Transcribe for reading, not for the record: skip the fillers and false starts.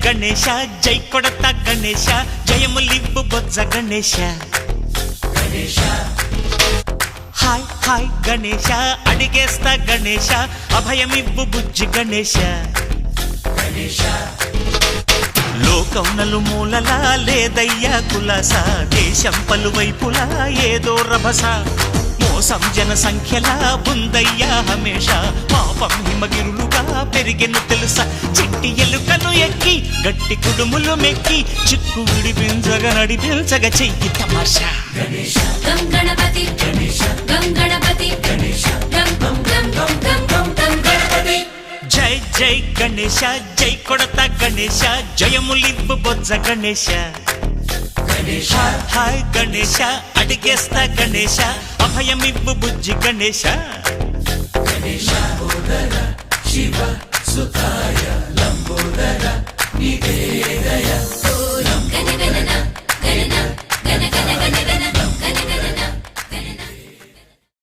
గణేశ జై కొడత గణేశ జయములివ్వు బొజ్జ Ganesha hi hi Ganesha అడిగేస్తా Ganesha అభయమివ్వు బుజ్జి గణేశ లోకం నలుమూలలా లేదయ్యా కులాస దేశం పలువైపులా ఏదో రభస మోసం జన సంఖ్యలా ఉందయ్యా హమేష పాపం హిమగిరులుగా పెరిగెను తెలుసా చిట్టి ఎలుకను ఎక్కి గట్టి కుడుములు మెక్కి చిక్కు విడిపించగా నడిపించగా చెయ్యి తమాషా గణపతి గణపతి జై జై గణేశ జై కొడత గణేశ జయములివ్వు బొజ్జ గణేశ హాయ్ గణేశ అడిగేస్తా గణేశ అభయమివ్వు బుజ్జి గణేశ శివ సుతాయ